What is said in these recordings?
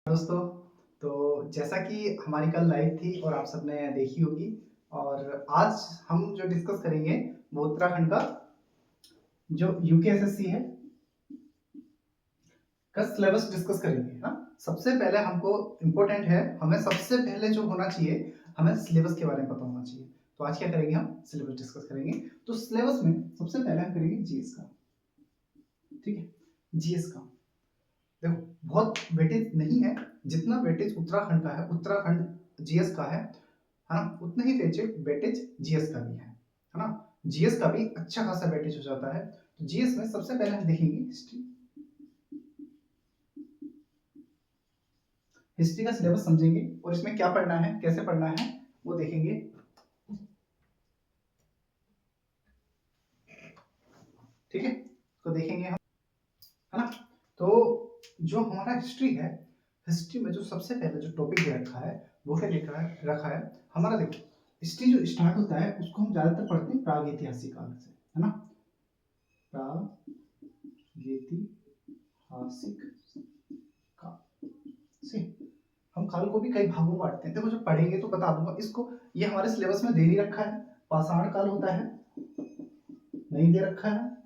दोस्तों, तो जैसा कि हमारी कल लाइव थी और आप सबने देखी होगी और आज हम जो डिस्कस करेंगे वो उत्तराखंड का जो यूकेएसएससी है का सिलेबस डिस्कस करेंगे। हाँ, सबसे पहले हमको इम्पोर्टेंट है, हमें सबसे पहले जो होना चाहिए, हमें सिलेबस के बारे में पता होना चाहिए। तो आज क्या करेंगे, हम सिलेबस डिस्कस करेंगे। तो सिलेबस में सबसे पहले हम करेंगे जीएस का। ठीक है, जीएस का देखो बहुत वेटेज नहीं है, जितना वेटेज उत्तराखंड का है, उत्तराखंड जीएस का है ना, उतना ही वेटेज जीएस का भी है ना। जीएस का भी अच्छा खासा वेटेज हो जाता है। तो जीएस में सबसे पहले हम देखेंगे हिस्ट्री। हिस्ट्री का सिलेबस समझेंगे और इसमें क्या पढ़ना है, कैसे पढ़ना है, वो देखेंगे। ठीक है, तो देखेंगे हम, है ना। तो जो हमारा हिस्ट्री है, हिस्ट्री में जो सबसे पहले जो टॉपिक दे रखा है वो क्या रखा है हमारा। देखो, हिस्ट्री जो स्टार्ट होता है उसको हम ज्यादातर पढ़ते हैं प्राग ऐतिहासिक काल से, है ना। प्रागैतिहासिक काल से हम काल को भी कई भागों में बांटते हैं। देखो, जो पढ़ेंगे तो बता दूंगा इसको, ये हमारे सिलेबस में दे नहीं रखा है। पाषाण काल होता है, नहीं दे रखा है।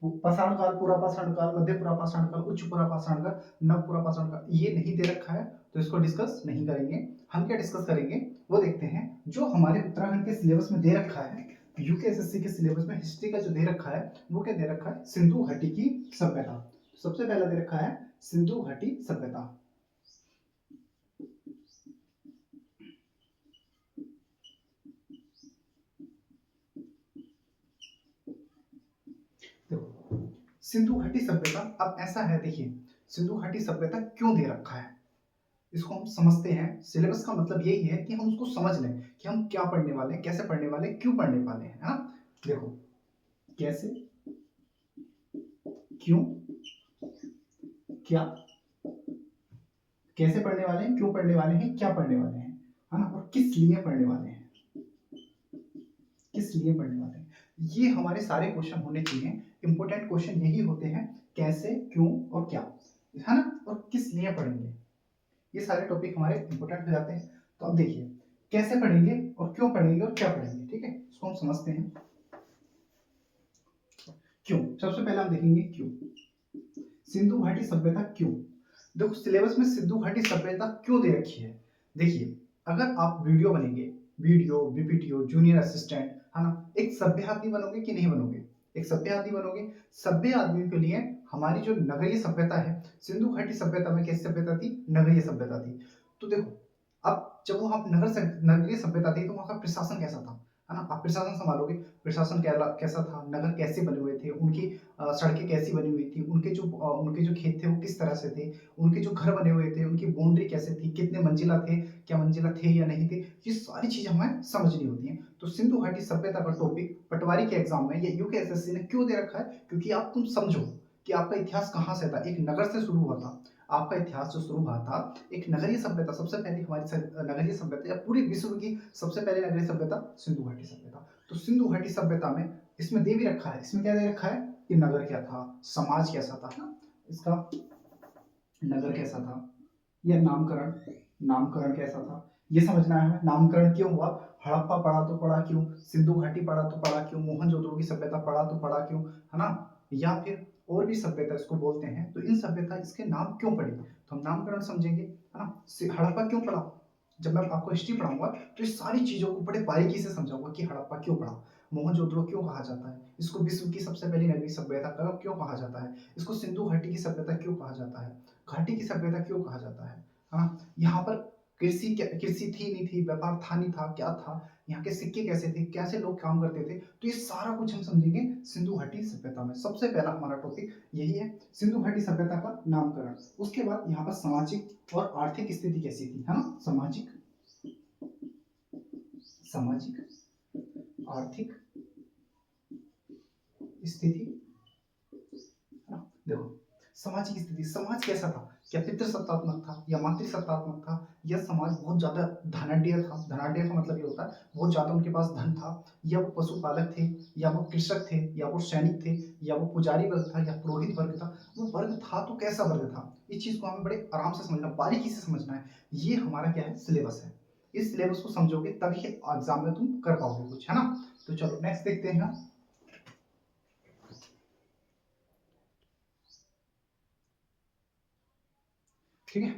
पाषाण काल, पूरा पाषाण काल, मध्य पूरा पाषाण काल, उच्च पूरा पाषाण काल, नव पूरा पाषाण काल, ये नहीं दे रखा है। तो इसको डिस्कस नहीं करेंगे। हम क्या डिस्कस करेंगे वो देखते हैं। जो हमारे उत्तराखंड के सिलेबस में दे रखा है, यूकेएसएससी के सिलेबस में हिस्ट्री का जो दे रखा है वो क्या दे रखा है, सिंधु घाटी की सभ्यता। सबसे पहला दे रखा है सिंधु घाटी सभ्यता। देखो, सिंधु घाटी सभ्यता, अब ऐसा है, देखिए सिंधु घाटी सभ्यता क्यों दे रखा है इसको हम समझते हैं। सिलेबस का मतलब यही है कि हम उसको समझ लें कि हम क्या पढ़ने वाले हैं, कैसे पढ़ने वाले हैं, क्यों पढ़ने वाले हैं। हाँ, देखो कैसे, क्यों, क्या, कैसे पढ़ने वाले हैं, क्यों पढ़ने वाले हैं, क्या पढ़ने वाले हैं, है ना, और किस लिए पढ़ने वाले हैं, किस लिए पढ़ने वाले हैं। ये हमारे सारे क्वेश्चन होने चाहिए। इंपॉर्टेंट क्वेश्चन यही होते हैं, कैसे, क्यों और क्या, है ना, और किस लिए पढ़ेंगे। ये सारे टॉपिक हमारे इंपॉर्टेंट हो जाते हैं। तो अब देखिए कैसे पढ़ेंगे और क्यों पढ़ेंगे और क्या पढ़ेंगे। ठीक है, इसको हम समझते हैं। क्यों, सबसे पहले हम देखेंगे क्यों, सिंधु घाटी सभ्यता क्यों। देखो, सिलेबस में सिंधु घाटी सभ्यता क्यों दे रखी है। देखिए, अगर आप वीडियो बनेंगे, वीडियो, बीपीटीओ, जूनियर असिस्टेंट, है ना, एक सभ्य आदमी बनोगे कि नहीं बनोगे, एक सभ्य आदमी बनोगे। सभ्य आदमी के लिए हमारी जो नगरीय सभ्यता है, सिंधु घाटी सभ्यता में कैसी सभ्यता थी, नगरीय सभ्यता थी। तो देखो, अब जब वहां नगरीय सभ्यता थी तो वहां का प्रशासन कैसा था, है ना। आप प्रशासन संभालोगे, प्रशासन कैसा था, नगर कैसे बने हुए थे, उनकी सड़कें कैसी बनी हुई थी, उनके जो खेत थे वो किस तरह से थे, उनके जो घर बने हुए थे उनकी बाउंड्री कैसे थी, कितने मंजिला थे, क्या मंजिला थे या नहीं थे, ये सारी चीजें हमें समझनी होती हैं। तो सिंधु घाटी सभ्यता का टॉपिक पटवारी के एग्जाम में या यूकेएसएससी ने क्यों दे रखा है, क्योंकि आप तुम समझो कि आपका इतिहास कहाँ से था, एक नगर से शुरू हुआ था। आपका इतिहास जो शुरू हुआ था एक नगरीय सभ्यता, सबसे पहले हमारी नगरीय सभ्यता या पूरी विश्व की सबसे पहले नगरीय सभ्यता सिंधु घाटी सभ्यता। तो सिंधु घाटी सभ्यता में इसमें दे भी रखा है, इसमें क्या दे रखा है कि नगर क्या था, समाज कैसा था ना, इसका नगर कैसा था, या नामकरण, नामकरण कैसा था, ये समझना है हमें। नामकरण क्यों हुआ, हड़प्पा पढ़ा तो पढ़ा क्यों, सिंधु घाटी पढ़ा तो पढ़ा क्यों, मोहनजोदड़ो की सभ्यता पढ़ा तो पढ़ा क्यों, है ना, या फिर और भी सभ्यता इसको बोलते हैं। तो इन सभ्यता इसके नाम क्यों पड़े, तो हम नामकरण समझेंगे, है ना। हड़प्पा क्यों पढ़ा, जब मैं आपको हिस्ट्री पढ़ाऊंगा तो इस सारी चीजों को बड़े बारीकी से समझाऊंगा कि हड़प्पा क्यों पढ़ा, मोहनजोदड़ो क्यों कहा जाता है, इसको विश्व की सबसे पहली नगरीय सभ्यता क्यों कहा जाता है, इसको सिंधु घाटी की सभ्यता क्यों कहा जाता है, घाटी की सभ्यता क्यों कहा जाता है। हाँ, यहाँ पर कृषि थी नहीं थी, व्यापार था नहीं था, क्या था, यहाँ के सिक्के कैसे थे, कैसे लोग काम करते थे, तो ये सारा कुछ हम समझेंगे सिंधु घाटी सभ्यता में। सबसे पहला हमारा टॉपिक यही है, सिंधु घाटी सभ्यता का नामकरण। उसके बाद यहाँ पर सामाजिक और आर्थिक स्थिति कैसी थी, है ना, सामाजिक, आर्थिक स्थिति, है ना। देखो, सामाजिक स्थिति, समाज कैसा था, क्या पितृसत्तात्मक था या मातृसत्तात्मक था, या समाज बहुत ज़्यादा धनाढ्य था, धनाढ्य का मतलब ये होता है बहुत ज़्यादा उनके पास धन था, या वो पशुपालक थे, या वो कृषक थे, या वो सैनिक थे, या वो पुजारी वर्ग था, या पुरोहित वर्ग था। वो वर्ग था तो कैसा वर्ग था, इस चीज़ को हमें बड़े आराम से समझना, बारीकी से समझना है। ये हमारा क्या है, सिलेबस है। इस सिलेबस को समझोगे तभी एग्जाम में तुम कर पाओगे कुछ, है ना। तो चलो नेक्स्ट देखते हैं हम। ठीक है,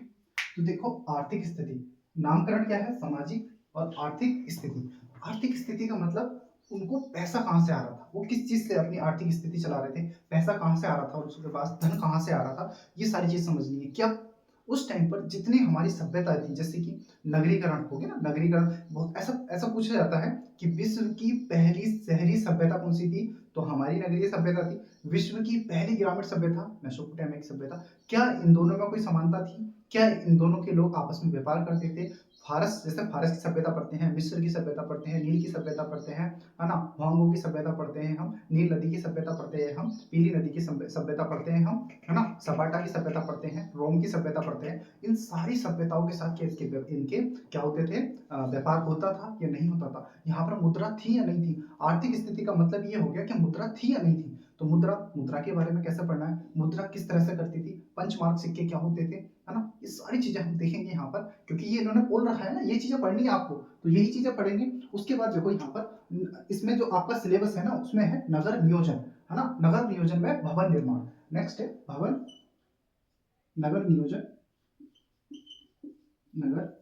तो देखो आर्थिक स्थिति, नामकरण क्या है, सामाजिक और आर्थिक स्थिति। आर्थिक स्थिति का मतलब उनको पैसा कहाँ से आ रहा था, वो किस चीज से अपनी आर्थिक स्थिति चला रहे थे, पैसा कहाँ से आ रहा था और उसके पास धन कहाँ से आ रहा था, ये सारी चीज समझनी है। क्या उस टाइम पर जितनी हमारी सभ्यता थी, जैसे कि नगरीकरण हो गया ना, नगरीकरण बहुत ऐसा ऐसा पूछा जाता है कि विश्व की पहली शहरी सभ्यता कौन सी थी, तो हमारी नगरीय सभ्यता थी। विश्व की पहली ग्रामीण सभ्यता मेसोपोटामिक सभ्यता। क्या इन दोनों में कोई समानता थी, क्या इन दोनों के लोग आपस में व्यापार करते थे। फारस, जैसे फारस की सभ्यता पढ़ते हैं, मिस्र की सभ्यता पढ़ते हैं, नील की सभ्यता पढ़ते हैं, है ना, वांगो की सभ्यता पढ़ते हैं हम, नील नदी की सभ्यता पढ़ते हैं हम, पीली नदी की सभ्यता पढ़ते हैं हम, है ना, सपाटा की सभ्यता पढ़ते हैं, रोम की सभ्यता पढ़ते हैं। इन सारी सभ्यताओं के साथ क्या इनके क्या होते थे, व्यापार होता था या नहीं होता था। यहाँ पर मुद्रा थी या नहीं थी। आर्थिक स्थिति का मतलब ये हो गया कि मुद्रा थी या नहीं थी। तो मुद्रा, मुद्रा के बारे में कैसे पढ़ना है, मुद्रा किस तरह से करती थी, पंचमार्क सिक्के क्या होते थे, है ना, ये सारी चीजें हम देखेंगे यहाँ पर, क्योंकि ये इन्होंने बोल रखा है ना, ये चीजें पढ़नी है आपको, तो यही चीजें पढ़ेंगे। उसके बाद देखो यहाँ पर इसमें जो आपका सिलेबस है ना, उसमें है नगर नियोजन, है ना, नगर नियोजन में भवन निर्माण। नेक्स्ट है भवन, नगर नियोजन, नगर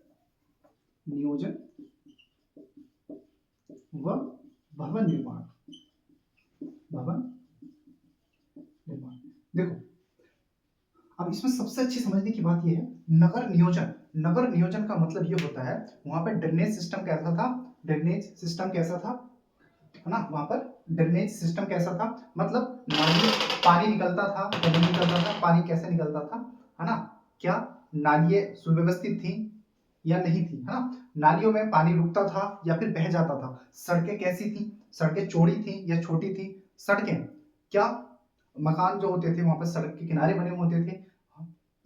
नियोजन व भवन निर्माण, भवन निर्माण। देखो अब इसमें सबसे अच्छी समझने की बात यह है, नगर नियोजन। नगर नियोजन का मतलब ये होता है, वहां पर ड्रेनेज सिस्टम कैसा था, ड्रेनेज सिस्टम कैसा था, है ना, वहां पर ड्रेनेज सिस्टम कैसा था, मतलब नाली, पानी निकलता था या नहीं निकलता था, पानी कैसे निकलता था, है ना, क्या नालियां सुव्यवस्थित थी या नहीं थी, है ना, नालियों में पानी रुकता था या फिर बह जाता था, सड़कें कैसी थी, सड़कें चौड़ी थी या छोटी थी, सड़कें क्या, मकान जो होते थे वहां पर सड़क के किनारे बने होते थे।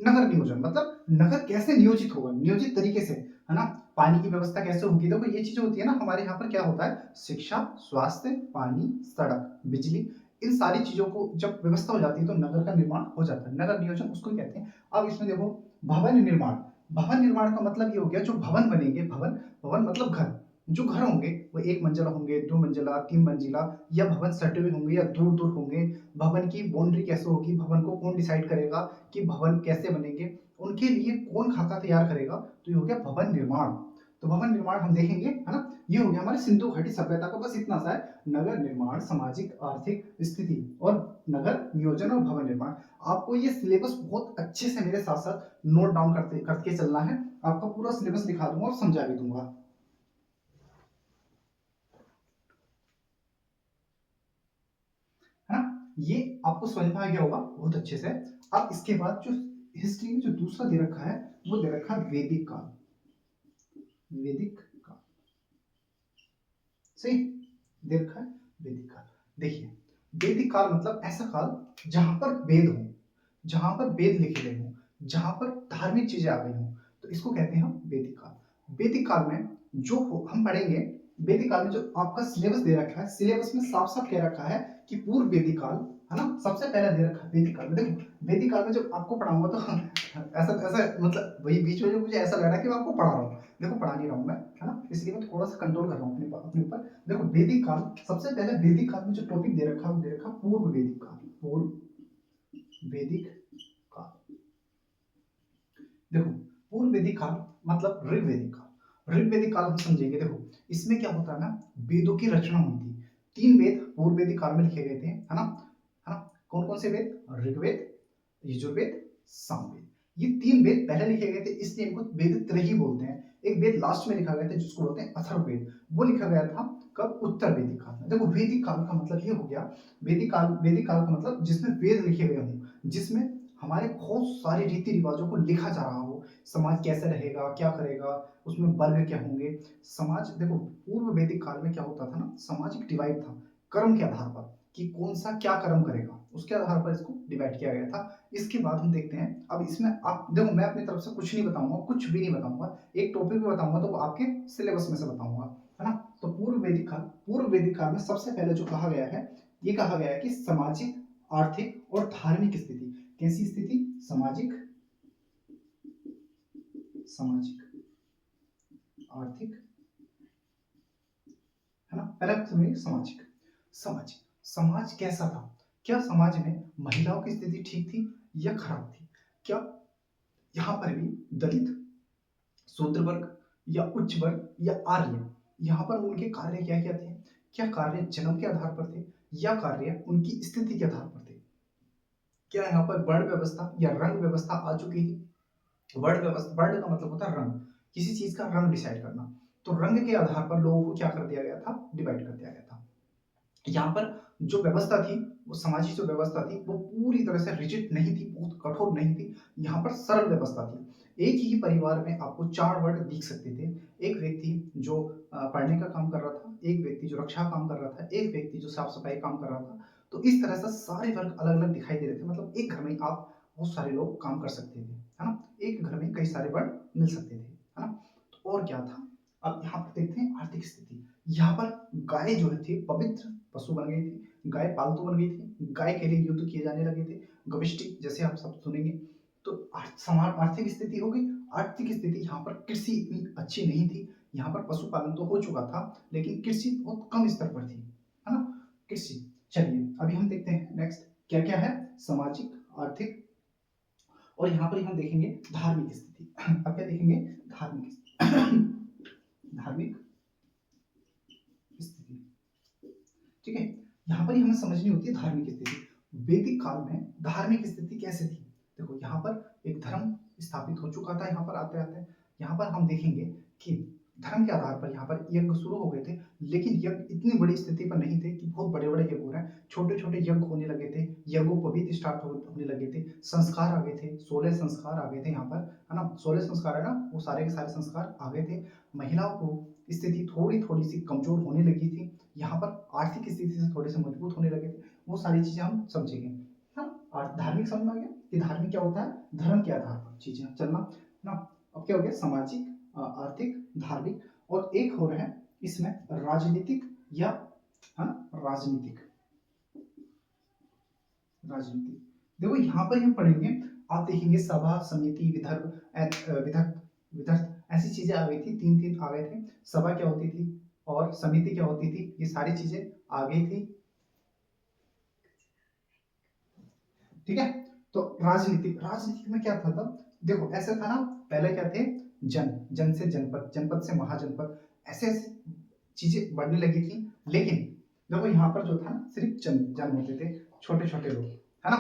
नगर नियोजन मतलब नगर कैसे नियोजित होगा, नियोजित तरीके से, है ना, पानी की व्यवस्था कैसे होगी। देखो ये चीजें होती है ना, हमारे यहाँ पर क्या होता है, शिक्षा, स्वास्थ्य, पानी, सड़क, बिजली, इन सारी चीजों को जब व्यवस्था हो जाती है तो नगर का निर्माण हो जाता है, नगर नियोजन उसको कहते हैं। अब इसमें देखो भवन निर्माण, भवन निर्माण का मतलब ये हो गया जो भवन बनेंगे, भवन, भवन मतलब घर, जो घर होंगे वो एक मंजिला होंगे, दो मंजिला, तीन मंजिला, या भवन सटे हुए होंगे या दूर दूर होंगे। भवन की बाउंड्री कैसे होगी, भवन को कौन डिसाइड करेगा कि भवन कैसे बनेंगे, उनके लिए कौन खाका तैयार करेगा, तो ये हो गया भवन निर्माण। तो भवन निर्माण हम देखेंगे, है ना, ये हो गया हमारे सिंधु घाटी सभ्यता का, बस इतना सा है, नगर निर्माण, सामाजिक आर्थिक स्थिति और नगर नियोजन और भवन निर्माण। आपको ये सिलेबस बहुत अच्छे से मेरे साथ साथ नोट डाउन करते करके चलना है, आपका पूरा सिलेबस दिखा दूंगा और समझा भी दूंगा, है ना। ये आपको समझ में आ गया होगा बहुत अच्छे से। अब इसके बाद जो हिस्ट्री में जो दूसरा दे रखा है, वो दे रखा है वैदिक काल, वैदिक काल, सही, दे रखा है वैदिक काल। देखिए वैदिक काल मतलब ऐसा काल जहां पर वेद हो, जहां पर वेद लिखे गए हों, जहां पर धार्मिक चीजें आ गई हों, तो इसको कहते हैं हम वैदिक काल। वैदिक काल में जो हम पढ़ेंगे, वैदिक काल में जो आपका सिलेबस दे रखा है, सिलेबस में साफ साफ कह रखा है कि पूर्व वैदिक काल, है ना, सबसे पहले दे रखा है वैदिक काल में। देखो वैदिक काल में जब आपको पढ़ाऊंगा तो ऐसा ऐसा मतलब वही बीच में जो मुझे ऐसा लग रहा है कि मैं आपको पढ़ा रहा हूँ, देखो पढ़ा नहीं रहा हूँ मैं, है ना, इसलिए मैं थोड़ा सा कंट्रोल कर रहा हूँ अपने ऊपर। देखो वैदिक काल, सबसे पहले वैदिक काल में जो टॉपिक दे रखा है वो दे रखा पूर्व वैदिक काल, पूर्व वैदिक काल। देखो पूर्व वैदिक काल मतलब ऋग्वैदिक काल, ऋग्वैदिक काल हम समझेंगे। देखो इसमें क्या होता है ना, वेदों की रचना हुई थी, तीन वेद पूर्व वैदिक काल में लिखे गए थे, है ना, है ना, कौन कौन से वेद, ऋग्वेद, यजुर्वेद, सामवेद, ये तीन वेद पहले लिखे गए थे, इसलिए इनको वेद त्रयी बोलते हैं। एक वेद लास्ट में लिखा गया था जिसको बोलते हैं अथर्ववेद, वो लिखा गया था कब, उत्तर वैदिक काल में। देखो वैदिक काल का मतलब ये हो गया, वैदिक काल का मतलब जिसमें वेद लिखे गए हों, जिसमें हमारे बहुत सारे रीति रिवाजों को लिखा जा रहा हो, समाज कैसे रहेगा, क्या करेगा, उसमें वर्ग क्या होंगे, समाज। देखो पूर्व वैदिक काल में क्या होता था ना, सामाजिक डिवाइड था कर्म के आधार पर कि कौन सा क्या कर्म करेगा, उसके आधार पर इसको डिवाइड किया गया था। इसके बाद हम देखते हैं, अब इसमें आप देखो मैं अपनी तरफ से कुछ नहीं बताऊंगा, कुछ भी नहीं बताऊंगा, एक टॉपिक भी बताऊंगा तो वो आपके सिलेबस में से बताऊंगा, है ना। तो पूर्व वैदिक काल में सबसे पहले जो कहा गया है, ये कहा गया है कि सामाजिक, आर्थिक और धार्मिक स्थिति, कैसी स्थिति, सामाजिक, आर्थिक, है ना। पहले समझिए सामाजिक, समाज कैसा था, क्या समाज में महिलाओं की स्थिति ठीक थी या खराब थी, क्या यहाँ पर भी दलित, शूद्र वर्ग या उच्च वर्ग या आर्य, यहाँ पर उनके कार्य क्या क्या थे, क्या कार्य जन्म के आधार पर थे या कार्य उनकी स्थिति के आधार पर थे, क्या यहाँ पर वर्ण व्यवस्था या रंग व्यवस्था आ चुकी थी। वर्ण व्यवस्था, वर्ण का मतलब होता है रंग, किसी चीज का रंग डिसाइड करना, तो रंग के आधार पर लोगों को क्या कर दिया गया था, डिवाइड कर दिया गया था। यहाँ पर जो व्यवस्था थी, वो सामाजिक जो व्यवस्था थी वो पूरी तरह से रिजिड नहीं थी, बहुत कठोर नहीं थी, यहाँ पर सरल व्यवस्था थी। एक ही परिवार में आपको 4 वर्ग दिख सकते थे, एक व्यक्ति जो पढ़ने का काम कर रहा था, एक व्यक्ति जो रक्षा काम कर रहा था, एक व्यक्ति जो साफ सफाई काम कर रहा था। तो इस तरह से सारे वर्ग अलग अलग दिखाई दे रहे थे, मतलब एक घर में आप बहुत सारे लोग काम कर सकते थे, है ना, एक घर में कई सारे वर्ग मिल सकते थे, है ना। तो और क्या था, अब यहाँ पर देखते हैं आर्थिक स्थिति। यहाँ पर गाय जो थी पवित्र पशु बन गई थी, गाय पालतू बन गई थी, गाय के लिए युद्ध किए जाने लगे थे, गविष्टि जैसे आप सब सुनेंगे। तो समान आर्थिक स्थिति हो गई। आर्थिक स्थिति, यहाँ पर कृषि इतनी अच्छी नहीं थी, यहाँ पर पशुपालन तो हो चुका था लेकिन कृषि बहुत कम स्तर पर थी, है ना, कृषि। चलिए अभी हम देखते हैं नेक्स्ट क्या क्या है, सामाजिक, आर्थिक, और यहाँ पर हम देखेंगे धार्मिक स्थिति। अब क्या देखेंगे, धार्मिक स्थिति, ठीक है। यहाँ पर ही हमें समझनी होती है धार्मिक स्थिति। वैदिक काल में धार्मिक स्थिति कैसे थी, देखो यहाँ पर एक धर्म स्थापित हो चुका था, यहाँ पर आते आते यहाँ पर हम देखेंगे कि धर्म के आधार पर यहाँ पर यज्ञ शुरू हो गए थे, लेकिन यज्ञ इतनी बड़ी स्थिति पर नहीं थे कि बहुत बड़े बड़े यज्ञ हो रहे हैं, छोटे छोटे यज्ञ होने लगे थे, यज्ञोपवीत स्टार्ट होने लगे थे, संस्कार आ गए थे, 16 संस्कार आ गए थे यहाँ पर, है ना, 16 संस्कार है ना, वो सारे के सारे संस्कार आ गए थे। महिलाओं को स्थिति थोड़ी थोड़ी सी कमजोर होने लगी थी, यहाँ पर आर्थिक स्थिति से थोड़े से मजबूत होने लगे थे, वो सारी चीजें हम समझेंगे। हाँ, और धार्मिक समझ में आ गया कि धार्मिक क्या होता है, धर्म के आधार पर चीजें चलना ना। अब क्या हो गया, सामाजिक, आर्थिक, धार्मिक, और एक हो रहा है इसमें राजनीतिक या, है ना, राजनीतिक, देखो यहाँ पर हम पढ़ेंगे, आप देखेंगे सभा, समिति, विदर्भ, विधक, विधर्थ, ऐसी चीजें आ गई थी, तीन तीन आ गए थे। सभा क्या होती थी और समिति क्या होती थी, ये सारी चीजें आ गई थी, ठीक है। तो राजनीतिक में क्या था तब, देखो ऐसा था ना, पहले क्या थे, जन से जनपद, जनपद से महाजनपद, ऐसे ऐसे चीजें बढ़ने लगी थी। लेकिन देखो यहाँ पर जो था ना, सिर्फ जन होते थे, छोटे छोटे लोग, है ना।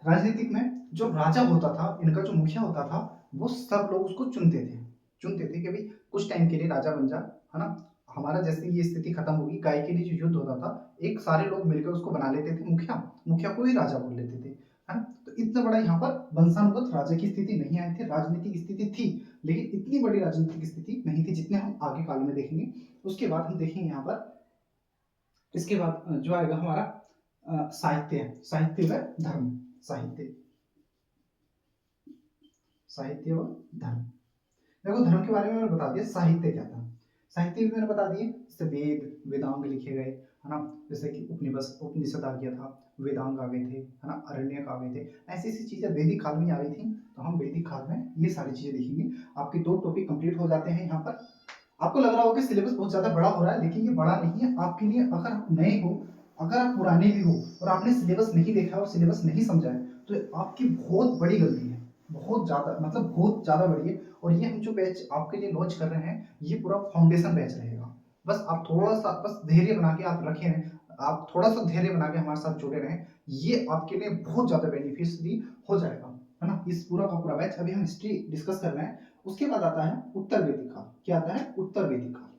राजनीतिक में जो राजा होता था, इनका जो मुखिया होता था, वो सब लोग उसको चुनते थे कि भाई कुछ टाइम के लिए राजा बन जा, है ना। हमारा जैसे ये स्थिति खत्म होगी, गाय के लिए जो युद्ध होता था, एक सारे लोग मिलकर उसको बना लेते थे मुखिया, मुखिया को ही राजा बोल लेते थे, है ना। तो इतना बड़ा यहाँ पर वंशानुगत राजा की स्थिति नहीं आई थी, राजनीतिक स्थिति थी, लेकिन इतनी बड़ी राजनीतिक स्थिति नहीं थी जितने हम आगे काल में देखेंगे। उसके बाद हम देखेंगे यहाँ पर, इसके बाद जो आएगा हमारा साहित्य व धर्म, साहित्य व धर्म। देखो धर्म के बारे में मैंने बता दिया, साहित्य क्या था, साहित्य भी मैंने बता दिए, जैसे वेदांग लिखे गए, है ना, जैसे कि उपनिषद आ गया था, वेदांग आ गए थे, है ना, अरण्यक आ गए थे, ऐसी ऐसी चीजें वैदिक काल में आ गई थी। तो हम वैदिक काल में ये सारी चीजें देखेंगे। आपके 2 टॉपिक कंप्लीट हो जाते हैं। यहाँ पर आपको लग रहा होगा कि सिलेबस बहुत ज्यादा बड़ा हो रहा है, लेकिन ये बड़ा नहीं है आपके लिए। अगर आप नए हो, अगर आप पुराने भी हो और आपने सिलेबस नहीं देखा और सिलेबस नहीं समझा है, तो आपकी बहुत बड़ी गलती है, बहुत ज्यादा, मतलब बहुत ज्यादा बड़ी है। और ये हम जो बैच आपके लिए लॉन्च कर रहे हैं, ये पूरा फाउंडेशन बैच रहेगा। बस आप थोड़ा सा बस धैर्य बना के आप रखे हैं, आप थोड़ा सा धैर्य बना के हमारे साथ जुड़े रहें, ये आपके लिए बहुत ज्यादा बेनिफिशियरी हो जाएगा, है ना। इस पूरा का पूरा बैच, अभी हम हिस्ट्री डिस्कस कर रहे हैं। उसके बाद आता है उत्तर वैदिक काल। क्या आता है, उत्तर वैदिक काल।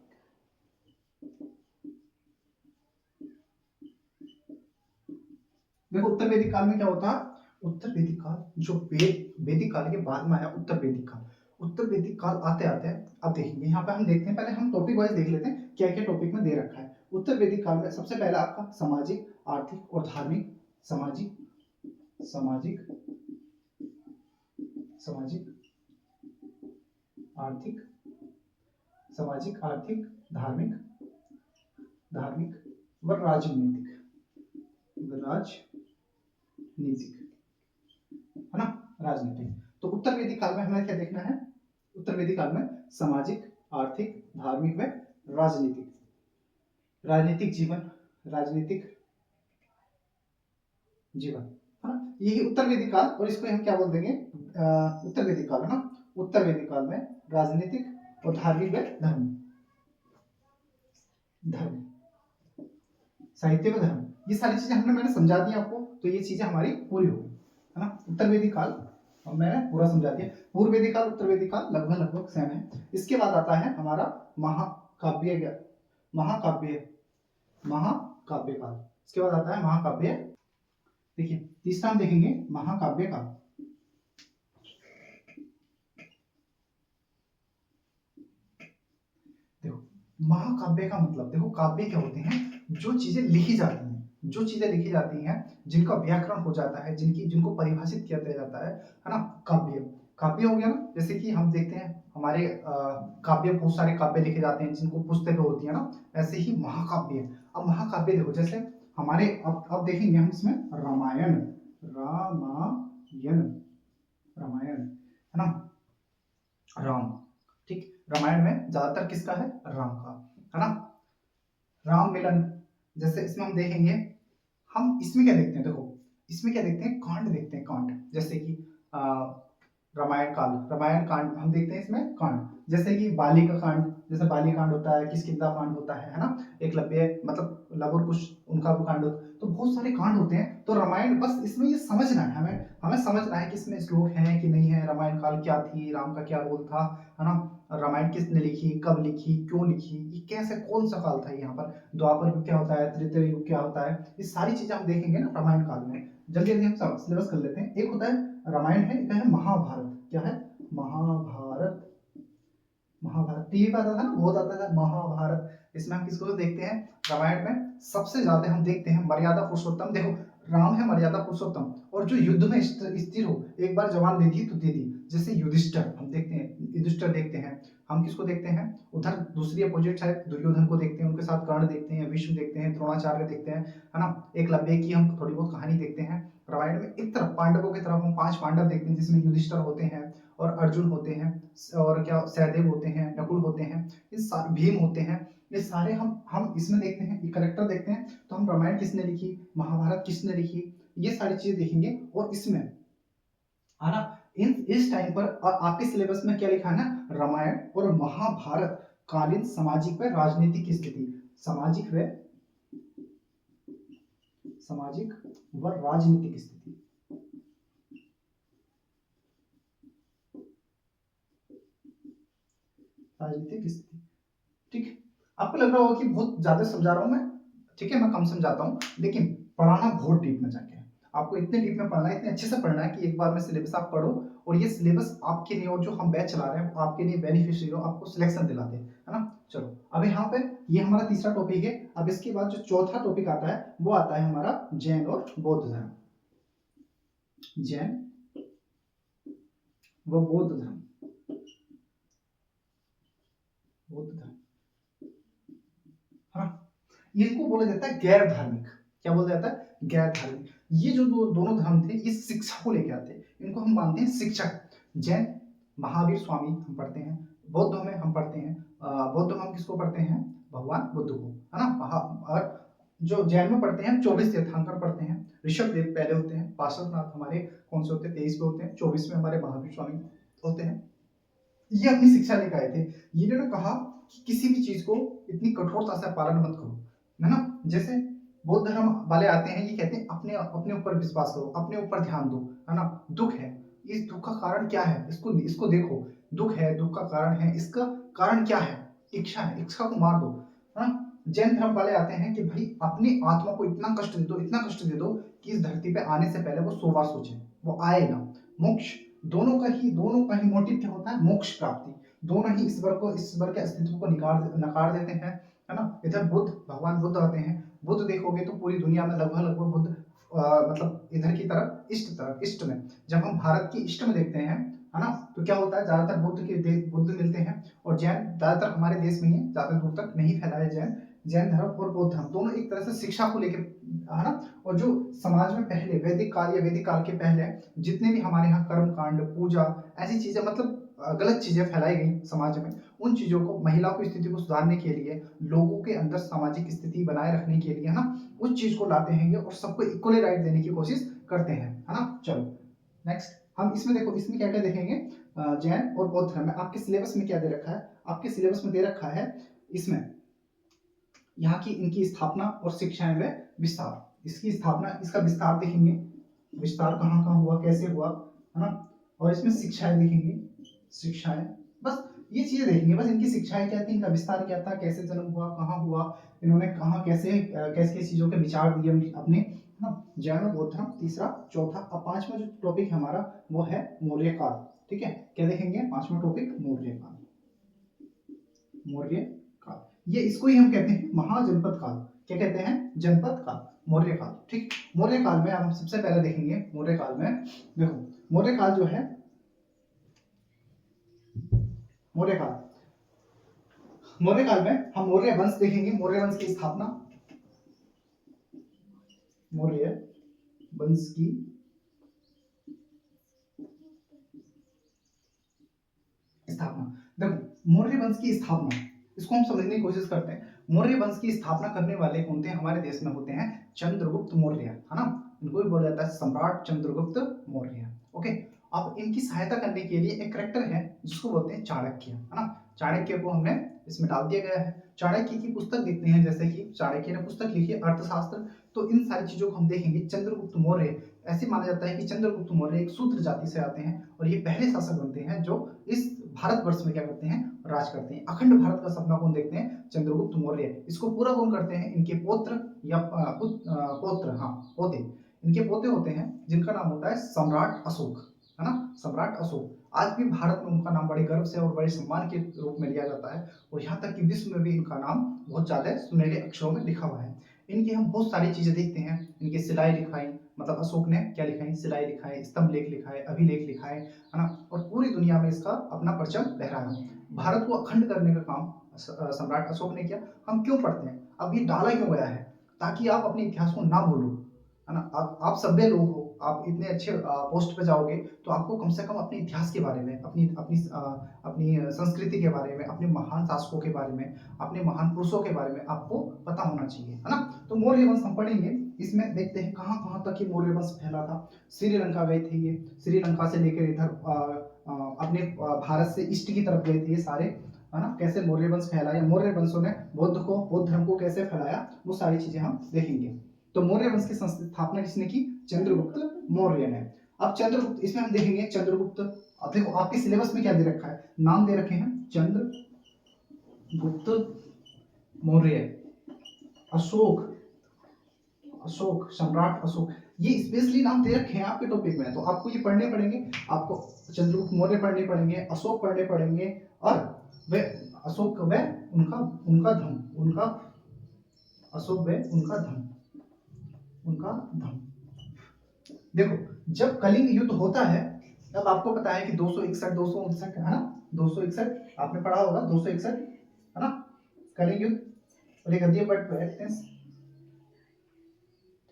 देखो उत्तर वैदिक काल में क्या होता है, उत्तर वैदिक काल जो वैदिक काल के बाद में आया, उत्तर वैदिक काल। उत्तर वैदिक काल आते आते अब देखेंगे, यहाँ पे हम देखते हैं, पहले हम टॉपिक वाइज देख लेते हैं क्या क्या टॉपिक में दे रखा है। उत्तर वैदिक काल में सबसे पहला आपका सामाजिक, आर्थिक और धार्मिक, सामाजिक सामाजिक सामाजिक आर्थिक सामाजिक आर्थिक धार्मिक धार्मिक व राजनीतिक है ना, राजनीतिक। तो उत्तर वैदिक काल में हमें क्या देखना है, उत्तर वैदिक काल में सामाजिक, आर्थिक, धार्मिक व राजनीतिक, राजनीतिक जीवन, राजनीतिक जीवन है ना, यही उत्तर वैदिक काल। और इसको हम क्या बोल देंगे, उत्तर वैदिक काल है ना। उत्तर वैदिक काल में राजनीतिक और धार्मिक व धर्म, धर्म, साहित्य व धर्म, ये सारी चीजें मैंने समझा दी आपको, तो ये चीजें हमारी पूरी हो गई है ना। उत्तर वैदिक काल अब मैंने पूरा समझा दिया। पूर्व वैदिक काल, उत्तर वैदिक काल लगभग सेम है। इसके बाद आता है हमारा महाकाव्य, महाकाव्य महाकाव्य काल। इसके बाद आता है महाकाव्य। देखिए तीसरा हम देखेंगे महाकाव्य काल। देखो महाकाव्य का मतलब, देखो काव्य क्या होते हैं, जो चीजें लिखी जाती हैं, जो चीजें लिखी जाती हैं, जिनका व्याकरण हो जाता है, जिनको परिभाषित किया जाता है ना, काव्य। काव्य हो गया ना, जैसे कि हम देखते हैं हमारे काव्य, बहुत सारे काव्य लिखे जाते हैं जिनको पुस्तकें होती है ना, ऐसे ही महाकाव्य। अब महाकाव्य देखो, जैसे हमारे अब देखेंगे हम इसमें रामायण, रामायण रामायण है ना, राम, ठीक। रामायण में ज्यादातर किसका है, राम का है ना, राम मिलन। जैसे इसमें हम देखेंगे, हम इसमें क्या देखते हैं, देखो इसमें क्या देखते हैं, कांड देखते हैं, कांड। जैसे कि रामायण कांड हम देखते हैं इसमें, कांड जैसे कि बाली का कांड, जैसे बाली कांड होता है, किष्किंधा कांड होता है ना, एकलव्य मतलब लव और कुश उनका वो कांड होता है, तो बहुत सारे कांड होते हैं। तो रामायण, बस इसमें ये समझना है हमें, समझना है कि इसमें श्लोक है कि नहीं है, रामायण काल क्या थी, राम का क्या रोल था, है ना, रामायण किसने लिखी, कब लिखी, क्यों लिखी, ये कैसे, कौन सा काल था, यहाँ पर द्वापर युग क्या होता है, तृतीय युग क्या होता है, ये सारी चीजें हम देखेंगे ना रामायण काल में। जल्दी जल्दी हम सिलेबस कर लेते हैं। एक होता है रामायण है, एक है महाभारत। क्या है, महाभारत। महाभारत टीवी पर आता था ना, बहुत आता था महाभारत। इसमें हम किसको देखते हैं, रामायण में सबसे ज्यादा हम देखते हैं मर्यादा पुरुषोत्तम। देखो राम है मर्यादा पुरुषोत्तम, और जो युद्ध में स्थिर हो, एक बार जवान दे दी तो दे दी। जैसे युधिष्ठिर हम देखते हैं, युधिष्ठिर देखते हैं, हम किसको देखते हैं, उधर दूसरी अपोजिट साइड दुर्योधन को देखते हैं, उनके साथ कर्ण देखते हैं, भीष्म देखते हैं, द्रोणाचार्य देखते हैं, है ना, एकलव्य की हम थोड़ी बहुत कहानी देखते हैं। रामायण में एक तरफ पांडवों की तरफ हम 5 पांडव देखते हैं, जिसमें युधिष्ठिर होते हैं और अर्जुन होते हैं, और क्या सहदेव होते हैं, नकुल होते हैं, भीम होते हैं। ये सारे हम इसमें देखते हैं, ये करेक्टर देखते हैं। तो हम रामायण किसने लिखी, महाभारत किसने लिखी, ये सारी चीजें देखेंगे। और इसमें है ना, इस टाइम पर आपके सिलेबस में क्या लिखा है ना, रामायण और महाभारत कालीन सामाजिक व राजनीतिक स्थिति, सामाजिक व राजनीतिक स्थिति, राजनीतिक स्थिति, ठीक है। आपको लग रहा होगा कि बहुत ज्यादा समझा रहा हूं मैं, ठीक है, मैं कम समझाता हूं, लेकिन पढ़ाना बहुत डीप में जाके है। आपको इतने डीप में पढ़ना है, इतने अच्छे से पढ़ना है कि एक बार में सिलेबस आप पढ़ो, और ये सिलेबस आपके लिए, और जो हम बैच चला रहे हैं आपके लिए बेनिफिशियरी हो, आपको सिलेक्शन दिलाते हैं, है ना। चलो अब यहाँ पे ये हमारा तीसरा टॉपिक है। अब इसके बाद जो चौथा टॉपिक आता है वो आता है हमारा जैन और बौद्ध धर्म, जैन व बौद्ध धर्म, बौद्ध धर्म, हाँ, इनको बोला जाता है गैर धार्मिक। क्या बोला जाता है, गैर धार्मिक। ये जो दोनों धर्म थे, ये शिक्षा को लेके आते हैं, इनको हम मानते हैं शिक्षक। जैन महावीर स्वामी हम पढ़ते हैं, बौद्ध में हम पढ़ते हैं, बौद्ध में हम किसको पढ़ते हैं, भगवान बुद्ध को, है ना। और जो जैन में पढ़ते हैं 24 तीर्थंकर पढ़ते हैं, ऋषभ देव पहले होते हैं, पार्श्वनाथ हमारे कौन से होते हैं, 23 पे होते हैं, 24 में हमारे महावीर स्वामी होते हैं। ये अपनी शिक्षा लेकर आए थे। इन्होंने कहा कि किसी भी चीज को इतनी कठोरता से पालन मत करो, है ना। जैसे बौद्ध धर्म वाले आते हैं, ये कहते हैं अपने अपने ऊपर विश्वास करो, अपने ऊपर ध्यान दो, है ना। दुख है, इस दुख का कारण क्या है, इसको देखो, दुख है, दुख का कारण है, इसका कारण क्या है, इच्छा है, इच्छा को मार दो, है ना। जैन धर्म वाले आते हैं कि भाई अपनी आत्मा को इतना कष्ट दे दो, इतना कष्ट दे दो कि इस धरती पे आने से पहले वो 100 बार सोचे, वो आएगा। मोक्ष, दोनों का ही मोटिव क्या होता है, मोक्ष प्राप्ति। दोनों ही ईश्वर के अस्तित्व को नकार देते हैं, है ना। इधर बुद्ध, भगवान बुद्ध आते हैं। बुद्ध देखोगे तो पूरी दुनिया में लगभग लगभग बुद्ध मतलब इधर की तरफ ईस्ट में, जब हम भारत की ईस्ट में देखते हैं, है ना, तो क्या होता है, ज्यादातर बुद्ध मिलते हैं। और जैन ज्यादातर हमारे देश में ही है, ज्यादा दूर तक नहीं फैला है जैन। जैन धर्म और बौद्ध धर्म दोनों एक तरह से शिक्षा को लेकर, है ना। और जो समाज में पहले वैदिक काल या वैदिक काल के पहले जितने भी हमारे यहाँ कर्म कांड, पूजा, ऐसी चीजें, मतलब गलत चीजें फैलाई गई समाज में, उन चीजों को, महिलाओं की स्थिति को सुधारने के लिए, लोगों के अंदर सामाजिक स्थिति बनाए रखने के लिए, है ना, उस चीज को लाते हैं ये, और सबको इक्वली राइट देने की कोशिश करते हैं, है ना। चलो नेक्स्ट हम इसमें देखो, इसमें क्या क्या देखेंगे, जैन और बौद्ध धर्म में आपके सिलेबस में क्या दे रखा है, आपके सिलेबस में दे रखा है इसमें यहाँ की इनकी स्थापना और शिक्षाएं व विस्तार। इसकी स्थापना, इसका विस्तार देखेंगे, विस्तार कहाँ कहाँ हुआ, कैसे हुआ, है ना। और इसमें शिक्षाएं देखेंगे, शिक्षाएं, बस ये चीजें देखेंगे, बस इनकी शिक्षाएं क्या थी, इनका विस्तार क्या था, कैसे जन्म हुआ, कहाँ हुआ, इन्होंने कहाँ कैसे कैसे चीजों के विचार दिए अपने, है ना। जैन और बौद्ध धर्म तीसरा, चौथा। अब पांचवा जो टॉपिक है हमारा वो है मौर्य काल। ठीक है, क्या देखेंगे, पांचवा टॉपिक मौर्य काल। मौर्य काल, ये इसको ही हम कहते हैं महाजनपद काल। क्या कहते हैं, जनपद काल, मौर्य काल। ठीक, मौर्य काल में हम सबसे पहले देखेंगे, मौर्य काल में देखो, मौर्य काल जो है, मौर्य काल, मौर्य काल में हम मौर्य वंश देखेंगे, मौर्य वंश की स्थापना, मौर्य वंश की स्थापना। देखो मौर्य वंश की स्थापना, इसको हम समझने की कोशिश करते हैं। मौर्य वंश की स्थापना करने वाले कौन थे, हमारे देश में होते हैं चंद्रगुप्त मौर्य, है ना। इनको भी बोला जाता है सम्राट चंद्रगुप्त मौर्य। ओके, अब इनकी सहायता करने के लिए एक करेक्टर है जिसको बोलते हैं चाणक्य, है ना। चाणक्य को हमने इसमें डाल दिया गया है। चाणक्य की पुस्तक देखते हैं, जैसे कि चाणक्य ने पुस्तक लिखी है अर्थशास्त्र। तो इन सारी चीजों को हम देखेंगे। चंद्रगुप्त मौर्य, ऐसे माना जाता है कि चंद्रगुप्त मौर्य एक शूद्र जाति से आते हैं और ये पहले शासक बनते हैं जो इस भारतवर्ष में क्या करते हैं, राज करते हैं। अखंड भारत का सपना कौन देखते हैं, चंद्रगुप्त मौर्य। इसको पूरा कौन करते हैं, इनके पौत्र या पौत्र, हाँ पोते, इनके पोते होते हैं जिनका नाम होता है सम्राट अशोक, है ना, सम्राट अशोक। आज भी भारत में उनका नाम बड़े गर्व से और बड़े सम्मान के रूप में लिया जाता है, और यहाँ तक कि विश्व में भी इनका नाम बहुत ज्यादा सुनहरे अक्षरों में लिखा हुआ है। इनकी हम बहुत सारी चीजें देखते हैं, इनकी शिलाई लिखाई, मतलब अशोक ने क्या लिखा है, शिलाई लिखा है, स्तंभ लेख लिखा है, अभिलेख लिखा है ना, और पूरी दुनिया में इसका अपना परचम लहराया। भारत को अखंड करने का काम सम्राट अशोक ने किया। हम क्यों पढ़ते हैं, अब ये डाला क्यों गया है, ताकि आप अपने इतिहास को ना भूलो, है ना। आप सभ्य लोग हो, आप इतने अच्छे पोस्ट पे जाओगे तो आपको कम से कम अपने इतिहास के बारे में, अपनी अपनी अपनी संस्कृति के बारे में, अपने महान शासकों के बारे में, अपने महान पुरुषों के बारे में आपको पता होना चाहिए, है ना। तो मौर्य वंश हम पढ़ेंगे, इसमें देखते हैं कहाँ कहाँ तक ये मौर्य वंश फैला था। श्रीलंका गए थे ये, श्रीलंका से लेकर इधर अपने भारत से ईस्ट की तरफ गए थे ये सारे, है ना। कैसे मौर्य वंश फैला या मौर्य वंशों ने बौद्ध धर्म को कैसे फैलाया, वो सारी चीजें हम देखेंगे। तो मौर्य वंश की स्थापना किसने की, चंद्रगुप्त मौर्य ने। अब चंद्रगुप्त, इसमें हम देखेंगे चंद्रगुप्त। अब देखो आपके सिलेबस में क्या दे रखा है, नाम दे रखे हैं चंद्रगुप्त मौर्य, अशोक, अशोक, सम्राट अशोक, ये स्पेशली नाम दे रखे हैं आपके टॉपिक में, तो आपको ये पढ़ने पड़ेंगे। आपको चंद्रगुप्त मौर्य पढ़ने पड़ेंगे, अशोक पढ़ने पड़ेंगे, और वे अशोक व उनका उनका धर्म, उनका अशोक व उनका धर्म, उनका धर्म। देखो जब कलिंग युद्ध होता है, तब आपको पता है कि 261 है ना, 261 आपने पढ़ा होगा, 261 है ना, कलिंग युद्ध, और एक गद्य पट बैठते हैं,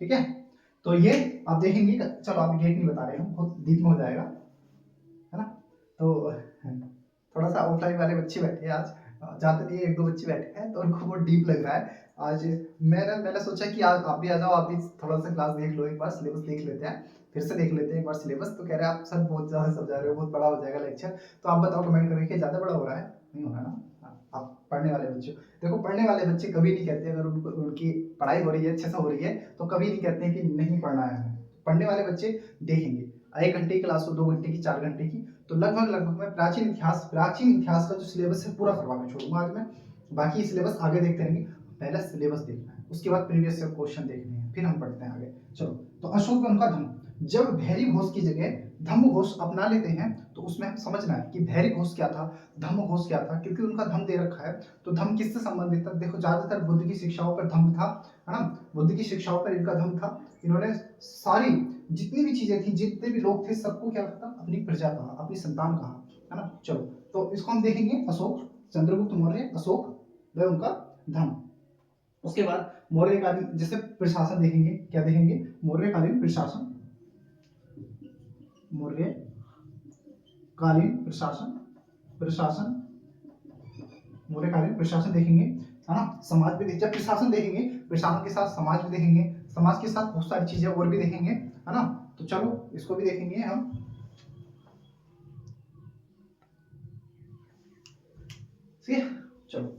ठीक है। तो ये आप देखेंगे, चलो आप डेट नहीं बता रहे हम, बहुत डीप में हो जाएगा, है ना। तो थोड़ा सा ऑफलाइन वाले बच्चे बैठे हैं आज, जाते नहीं, एक दो बच्चे बैठे हैं तो उनको बहुत डीप लग रहा है आज। मैंने सोचा कि आज आप भी आ जाओ, आप भी थोड़ा सा क्लास देख लो, एक बार सिलेबस देख लेते हैं, फिर से देख लेते हैं एक बार सिलेबस। तो कह रहे हैं आप सर बहुत ज़्यादा समझा रहे हो, बहुत बड़ा हो जाएगा लेक्चर। तो आप बताओ कमेंट करके, ज़्यादा बड़ा हो रहा है, नहीं हो रहा ना। आप पढ़ने वाले बच्चे, देखो पढ़ने वाले बच्चे कभी नहीं कहते, अगर उनको उनकी पढ़ाई हो रही है अच्छे से हो रही है तो कभी नहीं कहते हैं कि नहीं पढ़ना है। पढ़ने वाले बच्चे देखेंगे 1 घंटे की क्लास हो, 2 घंटे की, 4 घंटे की, तो लगभग मैं प्राचीन इतिहास का जो सिलेबस है पूरा करवा के छोड़ूंगा आज मैं। बाकी सिलेबस आगे देखते रहेंगे, पहले सिलेबस देखना है, उसके बाद प्रीवियस ईयर क्वेश्चन देखने हैं, फिर हम पढ़ते हैं आगे। चलो, तो अशोक व उनका धर्म, जब भैरी घोष की जगह धम्म घोष अपना लेते हैं तो उसमें हम समझना है कि भैरी घोष क्या था, धम्म घोष क्या था, क्योंकि उनका धम्म दे रखा है। तो धम्म किससे संबंधित था? देखो ज्यादातर बुद्ध की शिक्षाओं पर धम्म था, है ना, बुद्ध की शिक्षाओं पर इनका धम्म था। इन्होंने सारी जितनी भी चीजें थी, जितने भी लोग थे, सबको क्या कहा? अपनी प्रजा कहा, अपनी संतान कहा, है ना। चलो तो इसको हम देखेंगे, अशोक, चंद्रगुप्त मौर्य, अशोक व उनका धम्म। उसके बाद मौर्यकालीन जैसे प्रशासन देखेंगे, क्या देखेंगे? मौर्यकालीन प्रशासन, मौर्यकालीन प्रशासन, प्रशासन, मौर्यकालीन प्रशासन देखेंगे, है ना। समाज भी जब प्रशासन देखेंगे, प्रशासन के साथ समाज भी देखेंगे, समाज के साथ बहुत सारी चीजें और भी देखेंगे, है ना। तो चलो इसको भी देखेंगे हम। ठीक है, चलो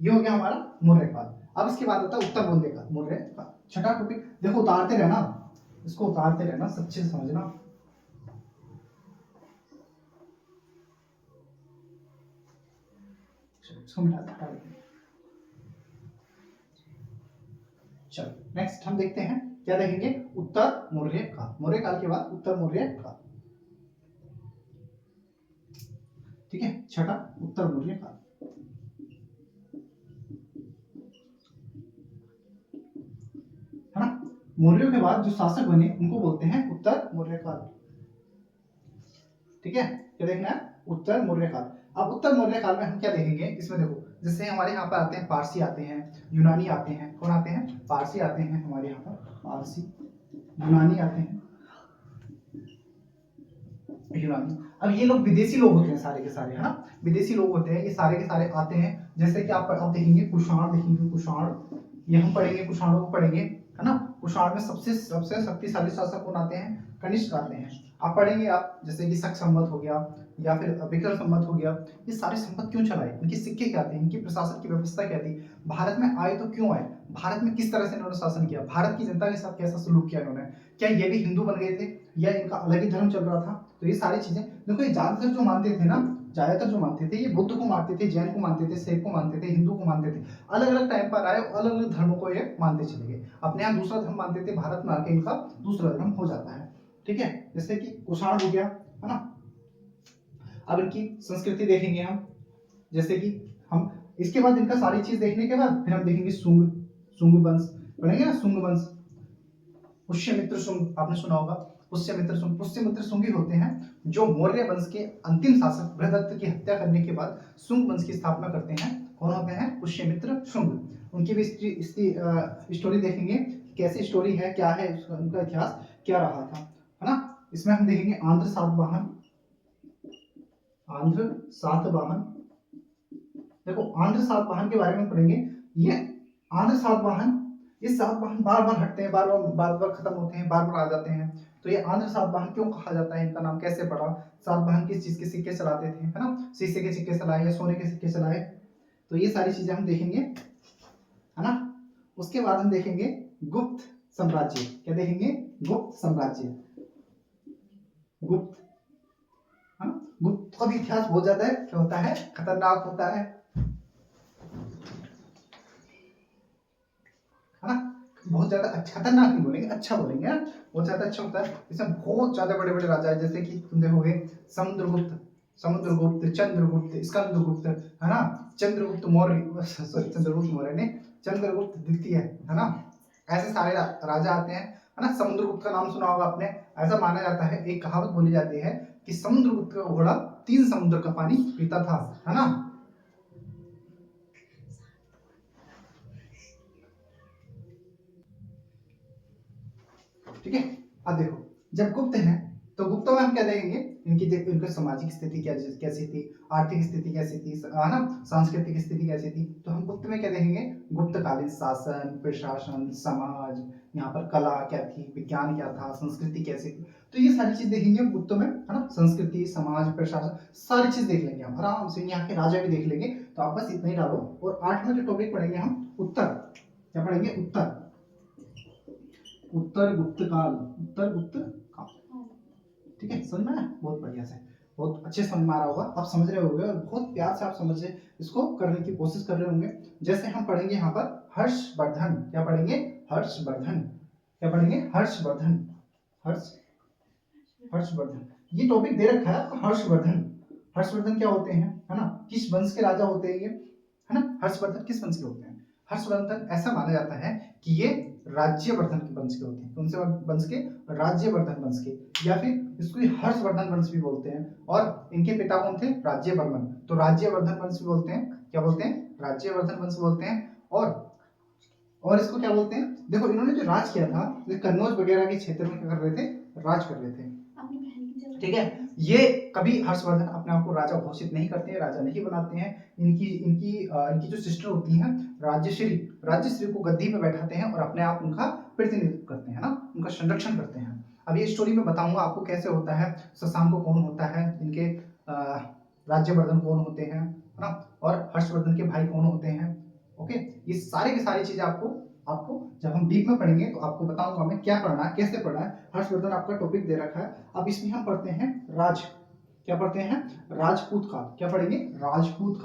ये हो गया हमारा मौर्य काल। अब इसके बाद आता है उत्तर मौर्य काल, मौर्य काल। छठा टॉपिक देखो, उतारते रहना, इसको उतारते रहना, सब चीज समझना। इसको हटा देते। चलो नेक्स्ट हम देखते हैं, क्या देखेंगे? उत्तर मौर्य काल। मौर्य काल के बाद उत्तर मौर्य काल। ठीक है, छठा उत्तर मौर्य काल, है ना। मौर्यों के बाद जो शासक बने उनको बोलते हैं उत्तर मौर्य काल। ठीक है, क्या देखना है? उत्तर मौर्य काल। अब उत्तर मौर्य काल में हम क्या देखेंगे? इसमें देखो, जैसे हमारे यहाँ पर आते हैं पारसी आते हैं, यूनानी आते हैं। कौन आते हैं? पारसी आते हैं हमारे यहाँ पर, पारसी, यूनानी आते हैं, यूनानी। अब ये लोग विदेशी लोग होते हैं सारे के सारे, है ना, विदेशी लोग होते हैं, ये सारे के सारे आते हैं। जैसे कि आप देखेंगे कुषाण, देखेंगे कुषाण, ये हम पढ़ेंगे, कुषाणों को पढ़ेंगे, है ना। कुषाण में सबसे सबसे शक्तिशाली शासक कौन आते हैं? कनिष्क आते हैं। आप पढ़ेंगे, आप जैसे कि शक संवत हो गया या फिर विक्रम संवत हो गया, ये सारे संवत क्यों चलाए, इनके सिक्के क्या थे, इनकी प्रशासन की व्यवस्था क्या थी, भारत में आए तो क्यों आए, भारत में किस तरह से इन्होंने शासन किया, भारत की जनता के साथ कैसा सलूक किया इन्होंने, क्या ये भी हिंदू बन गए थे या इनका अलग ही धर्म चल रहा था। तो ये सारी चीजें देखो, ये ज्यादातर जो मानते थे ना, ज्यादातर जो मानते थे, ये बुद्ध को मानते थे, जैन को मानते थे, शैव को मानते थे, हिंदू को मानते थे। अलग अलग टाइम पर आए, अलग अलग धर्मों को ये मानते चले गए। अपने यहाँ दूसरा धर्म मानते थे, भारत में आके इनका दूसरा धर्म हो जाता है। ठीक है, जैसे कि कुषाण हो गया, है ना। अब इनकी संस्कृति देखेंगे हम, जैसे कि हम इसके बाद इनका सारी चीज देखने के बाद फिर हम देखेंगे शुंग, शुंग वंश पढ़ेंगे ना, शुंग वंश। पुष्यमित्र शुंग आपने सुना होगा, पुष्यमित्र शुंग। पुष्यमित्र शुंग ही होते हैं जो मौर्य वंश के अंतिम शासक बृहदत्त की हत्या करने के बाद शुंग वंश की स्थापना करते हैं। कौन होते हैं? पुष्यमित्र शुंग। उनकी भी स्टोरी देखेंगे, कैसी स्टोरी है, क्या है उनका इतिहास, क्या रहा था, है ना। इसमें हम देखेंगे आंध्र सातवाहन, आंध्र सातवाहन। देखो आंध्र सातवाहन के बारे में पढ़ेंगे। ये आंध्र सातवाहन, ये सातवाहन बार बार हटते हैं, बार बार खत्म होते हैं, बार बार आ जाते हैं। तो ये आंध्र सातवाहन क्यों कहा जाता है, इनका नाम कैसे पड़ा, सातवाहन किस चीज के सिक्के चलाते थे, है ना, शीशे के सिक्के चलाए या सोने के सिक्के चलाए। तो ये सारी चीजें हम देखेंगे, है ना। उसके बाद हम देखेंगे गुप्त साम्राज्य। क्या देखेंगे? गुप्त साम्राज्य, गुप्त, है ना। गुप्त का भी इतिहास बहुत ज्यादा है, क्या होता है, खतरनाक होता है ना। बहुत ज्यादा अच्छा, खतरनाक नहीं बोलेंगे, अच्छा बोलेंगे, है? बहुत ज्यादा अच्छा होता है। इसमें बहुत ज्यादा बड़े बड़े राजा है, जैसे कि तुम देखोगे समुद्रगुप्त, समुद्रगुप्त, चंद्रगुप्त, स्कंदगुप्त, है ना, चंद्रगुप्त मौर्य, सॉरी चंद्रगुप्त मौर्य ने, चंद्रगुप्त द्वितीय, है ना। ऐसे सारे राजा आते हैं, है ना। समुद्रगुप्त का नाम सुना होगा आपने। ऐसा माना जाता है, एक कहावत बोली जाती है कि समुद्रगुप्त का घोड़ा 3 समुद्र का पानी पीता था, है ना। ठीक है, अब देखो जब गुप्त हैं तो गुप्तों में हम क्या देखेंगे, इनकी सामाजिक स्थिति क्या कैसी थी, आर्थिक स्थिति कैसी थी, है ना, सांस्कृतिक स्थिति कैसी थी। तो हम गुप्त में क्या देखेंगे? गुप्तकालीन शासन, प्रशासन, समाज, यहाँ पर कला क्या थी, विज्ञान क्या था, संस्कृति कैसी थी। तो ये सारी चीज देखेंगे गुप्तों में, है ना। संस्कृति, समाज, प्रशासन, सारी चीज देख लेंगे हम आराम से, यहाँ के राजा भी देख लेंगे। तो आप बस इतना ही डालो। और 8वां जो टॉपिक पढ़ेंगे हम, उत्तर, क्या पढ़ेंगे? उत्तर, उत्तर गुप्त काल, उत्तर गुप्त काल। ठीक है, समझ में आया? बहुत बढ़िया से, बहुत अच्छे समझ में आ रहा होगा, आप समझ रहे होंगे और बहुत प्यार से आप समझ इसको करने की कोशिश कर रहे होंगे। जैसे हम पढ़ेंगे यहाँ पर हर्षवर्धन, क्या पढ़ेंगे? हर्षवर्धन। क्या पढ़ेंगे? हर्षवर्धन, हर्ष हर्षवर्धन, ये टॉपिक दे रखा है आपको हर्षवर्धन। हर्षवर्धन क्या होते हैं, है ना, किस वंश के राजा होते हैं ये, है ना, हर्षवर्धन किस वंश के होते हैं। हर्षवर्धन ऐसा माना जाता है कि ये राज्यवर्धन के वंश के होते हैं। कौन से वंश के, राज्यवर्धन वंश के, या फिर इसको हर्षवर्धन वंश भी बोलते हैं। और इनके पिता कौन थे, राज्यवर्धन, तो राज्यवर्धन वंश भी बोलते हैं। क्या बोलते हैं, राज्यवर्धन वंश बोलते हैं। और इसको क्या बोलते हैं, देखो इन्होंने जो राज किया था, ये कन्नौज वगैरह के क्षेत्र में क्या कर रहे थे, राज कर रहे थे, ठीक है। ये कभी हर्षवर्धन अपने आप को राजा घोषित नहीं करते हैं, राजा नहीं बनाते हैं। इनकी जो सिस्टर होती हैं राज्यश्री को गद्दी पे बैठाते हैं और अपने आप उनका प्रतिनिधित्व करते हैं ना, उनका संरक्षण करते हैं। अब ये स्टोरी में बताऊंगा आपको कैसे होता है, शशांक कौन होता है, इनके राज्यवर्धन कौन होते हैं, है ना, और हर्षवर्धन के भाई कौन होते हैं। ओके, ये सारे की सारी चीजें आपको जब हम डीप में पढ़ेंगे तो आपको बताऊंगा मैं क्या पढ़ना है, कैसे पढ़ना है। हर्षवर्धन आपका टॉपिक दे रखा है। अब इसमें हम पढ़ते हैं क्या पढ़ते हैं, राजपूत काल। क्या पढ़ेंगे, राजपूत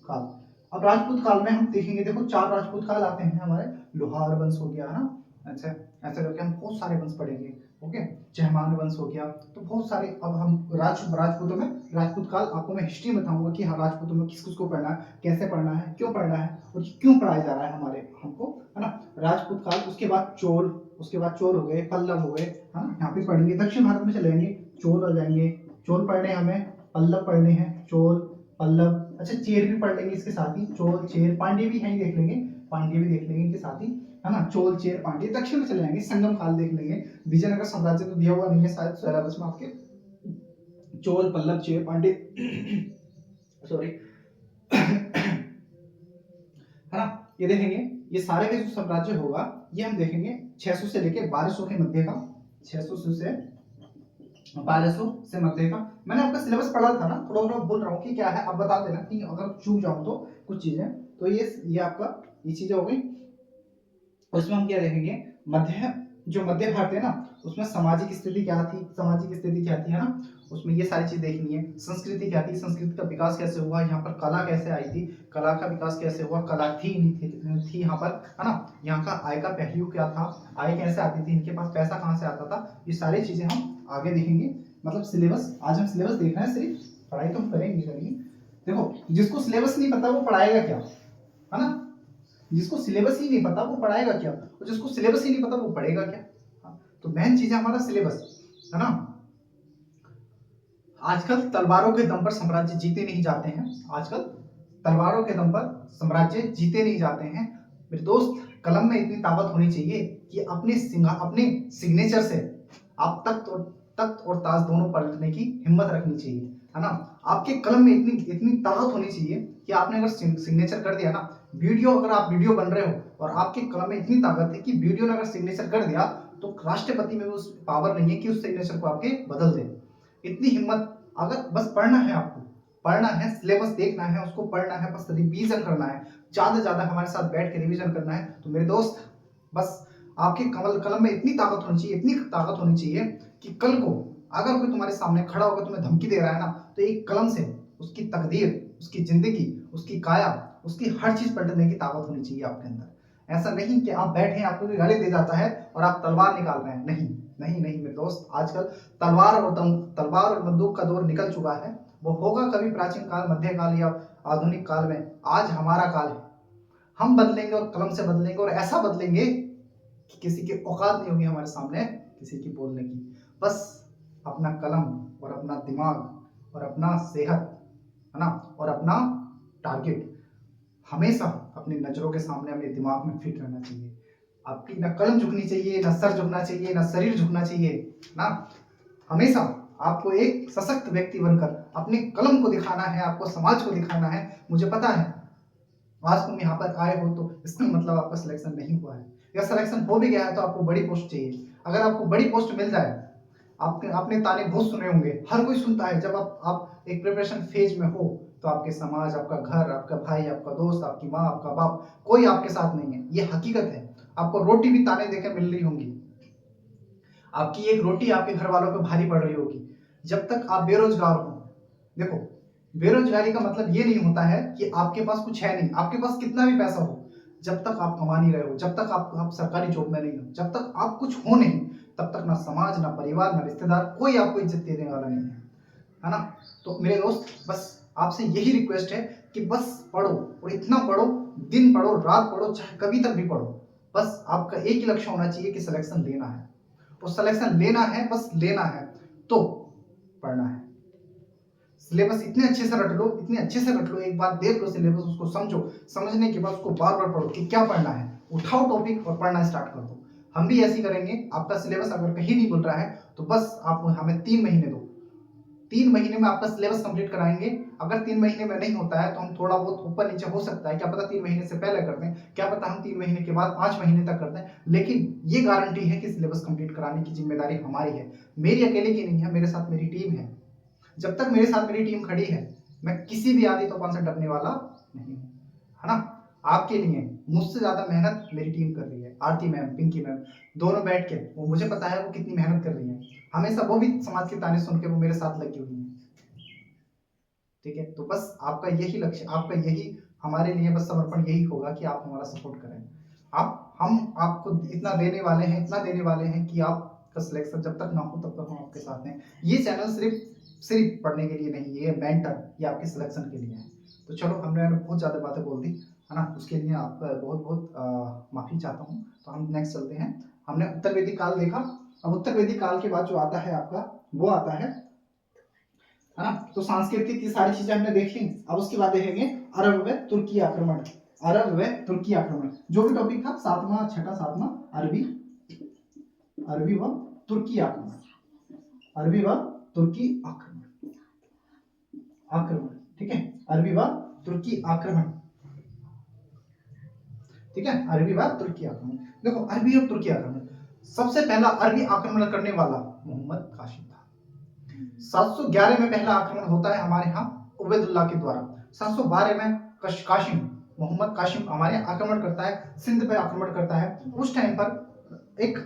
काल। अब राजपूत काल में हम देखेंगे, देखो 4 राजपूत काल आते हैं हमारे। लोहार वंश हो गया, है ना, अच्छा ऐसा करके हम बहुत सारे वंश पढ़ेंगे। ओके, चहमान वंश हो गया, तो बहुत सारे। अब हम राजपूतों में राजपूत काल आपको मैं हिस्ट्री बताऊंगा कि हाँ राजपूतों में किस किस को पढ़ना है, कैसे पढ़ना है, क्यों पढ़ना है और क्यों पढ़ाया जा रहा है हमको, है ना। राजपूत काल, उसके बाद चोल हो गए, पल्लव हो गए, हाँ यहाँ पे पढ़ेंगे। दक्षिण भारत में चले जाएंगे, चोल आ जाएंगे, चोल पढ़ने हमें, पल्लव पढ़ने हैं, चोल पल्लव, अच्छा चेर भी पढ़ लेंगे इसके साथ ही, चोल चेर पांड्य भी यहीं देख लेंगे, इनके साथ ही, है ना, चोल चेर पांड्य। दक्षिण में चले जाएंगे, संगम काल देख लेंगे। विजयनगर साम्राज्य तो दिया हुआ नहीं है शायद सिलेबस में आपके, चोल पल्लव चेर पांड्य सॉरी है ना, ये देखेंगे। ये सारे का जो साम्राज्य होगा ये हम देखेंगे 600 से लेके 1200 के मध्य का, 600 से 1200 से मध्य का। मैंने आपका सिलेबस पढ़ा था ना, थोड़ा थोड़ा बोल रहा हूँ कि क्या है, आप बता देना कि अगर चूक जाऊं तो कुछ चीजें। तो ये आपका ये चीजें हो गई। उसमें हम क्या देखेंगे, मध्य भारत है ना, उसमें सामाजिक स्थिति क्या थी, है ना, उसमें ये सारी चीज देखनी है। संस्कृति क्या थी, संस्कृति का विकास कैसे हुआ, यहाँ पर कला कैसे आई थी, कला का विकास कैसे हुआ, कला थी नहीं थी यहाँ पर, है ना। यहाँ का आय का पहलू क्या था, आय कैसे आती थी, इनके पास पैसा कहाँ से आता था, ये सारी चीजें हम आगे देखेंगे। मतलब सिलेबस, आज हम सिलेबस देख रहे हैं, सिर्फ पढ़ाई तो हम करेंगे। देखो जिसको सिलेबस नहीं पता वो पढ़ाएगा क्या, है ना, जिसको सिलेबस ही नहीं पता वो पढ़ाएगा क्या, और जिसको सिलेबस ही नहीं पता वो पढ़ेगा क्या। तो मेन चीज है हमारा सिलेबस, है ना। आजकल तलवारों के दम पर साम्राज्य जीते नहीं जाते हैं, आजकल तलवारों के दम पर साम्राज्य जीते नहीं जाते हैं मेरे दोस्त। कलम में इतनी ताकत होनी चाहिए कि अपने सिग्नेचर से आप तख्त और ताज दोनों पलटने की हिम्मत रखनी चाहिए, है ना। आपके कलम में इतनी ताकत होनी चाहिए कि आपने अगर सिग्नेचर कर दिया ना, अगर आप वीडियो बन रहे हो और आपके कलम में इतनी ताकत है कि वीडियो ने अगर सिग्नेचर कर दिया तो राष्ट्रपति में उस पावर नहीं है कि उस सिग्नेचर को आपके बदल दे। इतनी हिम्मत, अगर बस पढ़ना है, आपको पढ़ना है, सिलेबस देखना है, उसको पढ़ना है, बस रिवीजन करना है, ज्यादा हमारे साथ बैठ के रिवीजन करना है। तो मेरे दोस्त बस आपके कलम में इतनी ताकत होनी चाहिए कि कल को अगर कोई तुम्हारे सामने खड़ा होकर तुम्हें धमकी दे रहा है ना, तो एक कलम से उसकी तकदीर, उसकी जिंदगी, उसकी काया, उसकी हर चीज पलटने की ताकत होनी चाहिए आपके अंदर। ऐसा नहीं कि आप बैठे हैं, आपको कोई गाली दे जाता है और आप तलवार निकाल रहे हैं, नहीं नहीं नहीं मेरे दोस्त, आजकल तलवार और बंदूक का दौर निकल चुका है। वो होगा कभी प्राचीन काल, मध्य काल या आधुनिक काल में। आज हमारा काल है, हम बदलेंगे और कलम से बदलेंगे, और ऐसा बदलेंगे कि किसी की औकात नहीं होगी हमारे सामने किसी की बोलने की। बस अपना कलम और अपना दिमाग और अपना सेहत, है ना, और अपना टारगेट हमेशा अपनी नजरों के सामने, अपने दिमाग में फिट रहना चाहिए। आपकी ना कलम झुकनी चाहिए, ना सर झुकना चाहिए, ना शरीर झुकना चाहिए ना। हमेशा आपको एक सशक्त व्यक्ति बनकर अपने कलम को दिखाना है, आपको समाज को दिखाना है। मुझे पता है आज तुम यहाँ पर आए हो तो इसका मतलब आपका सिलेक्शन नहीं हुआ है, या सिलेक्शन हो भी गया है तो आपको बड़ी पोस्ट चाहिए। अगर आपको बड़ी पोस्ट मिल जाए, आपने ताने बहुत सुने होंगे, हर कोई सुनता है। जब आप एक प्रिपरेशन फेज में हो तो आपके समाज, आपका घर, आपका भाई, आपका दोस्त, आपकी माँ, आपका बाप, कोई आपके साथ नहीं है, ये हकीकत है। आपको रोटी भी ताने देकर मिल रही होंगी, आपकी एक रोटी आपके घर वालों पे भारी पड़ रही होगी जब तक आप बेरोजगार हो। देखो बेरोजगारी का मतलब ये नहीं होता है कि आपके पास कुछ है नहीं, आपके पास कितना भी पैसा हो, जब तक आप कमा नहीं रहे हो, जब तक आप सरकारी जॉब में नहीं हो, जब तक आप कुछ हो नहीं, तब तक ना समाज, ना परिवार, ना रिश्तेदार कोई आपको इज्जत देने वाला नहीं है ना। तो मेरे दोस्त, बस आपसे यही रिक्वेस्ट है कि बस पढ़ो, और इतना पढ़ो, दिन पढ़ो, रात पढ़ो, चाहे कभी तक भी पढ़ो। बस आपका एक ही लक्ष्य होना चाहिए कि सिलेक्शन लेना है, और सिलेक्शन लेना है, बस लेना है तो पढ़ना है। सिलेबस इतने अच्छे से रट लो, इतने अच्छे से रट लो, एक बार देख लो सिलेबस, उसको समझो, समझने के बाद उसको बार बार पढ़ो कि क्या पढ़ना है, उठाओ टॉपिक और पढ़ना स्टार्ट कर दो। हम भी ऐसे ही करेंगे। आपका सिलेबस अगर कहीं नहीं मिल रहा है तो बस आप हमें 3 महीने दो, 3 महीने में आपका सिलेबस कंप्लीट कराएंगे। अगर 3 महीने में नहीं होता है तो हम थोड़ा बहुत ऊपर नीचे हो सकता है, क्या पता 3 महीने से पहले कर दें, क्या पता हम 3 महीने के बाद 5 महीने तक कर दें, लेकिन ये गारंटी है कि सिलेबस कंप्लीट कराने की जिम्मेदारी हमारी है, मेरी अकेले की नहीं है, मेरे साथ मेरी टीम है। जब तक मेरे साथ मेरी टीम खड़ी है, मैं किसी भी आदि तूफान से डरने वाला नहीं हूं, है ना। आपके लिए मुझसे ज्यादा मेहनत मेरी टीम कर रही है, आरती मैम, पिंकी मैम, दोनों बैठ के, वो मुझे पता है वो कितनी मेहनत कर रही है, हमेशा वो भी समाज के ताने सुन के वो मेरे साथ लगी हुई है। ठीक है, तो बस आपका यही लक्ष्य, आपका यही, हमारे लिए बस समर्पण यही होगा कि आप हमारा सपोर्ट करें। हम आपको इतना देने वाले हैं, इतना देने वाले हैं कि आपका सिलेक्शन जब तक ना हो तब तक हम आपके साथ हैं। ये चैनल सिर्फ पढ़ने के लिए नहीं, ये मेंटर, ये आपके सिलेक्शन के लिए है। तो चलो, हमने बहुत ज़्यादा बातें बोल दी, है ना, उसके लिए आपका बहुत बहुत माफ़ी चाहता हूँ। तो हम नेक्स्ट चलते हैं। हमने उत्तर वैदिक काल देखा, अब उत्तर वैदिक काल के बाद जो आता है आपका, वो आता है ना। तो सांस्कृतिक की सारी चीजें हमने देख ली। अब उसके बाद देखेंगे अरब व तुर्की आक्रमण, अरब व तुर्की आक्रमण, जो भी टॉपिक था, 7वां 6ठा 7वां, अरबी व तुर्की आक्रमण, अरबी व तुर्की आक्रमण, आक्रमण, ठीक है, अरबी व तुर्की आक्रमण, ठीक है, अरबी व तुर्की आक्रमण। देखो, अरबी और तुर्की आक्रमण, सबसे पहला अरबी आक्रमण करने वाला मोहम्मद कासिम था। 711 में पहला आक्रमण होता है हमारे यहाँ उबैदुल्लाह के द्वारा। 712 में कासिम, मोहम्मद कासिम हमारे आक्रमण करता है, सिंध पे आक्रमण करता है। उस टाइम पर एक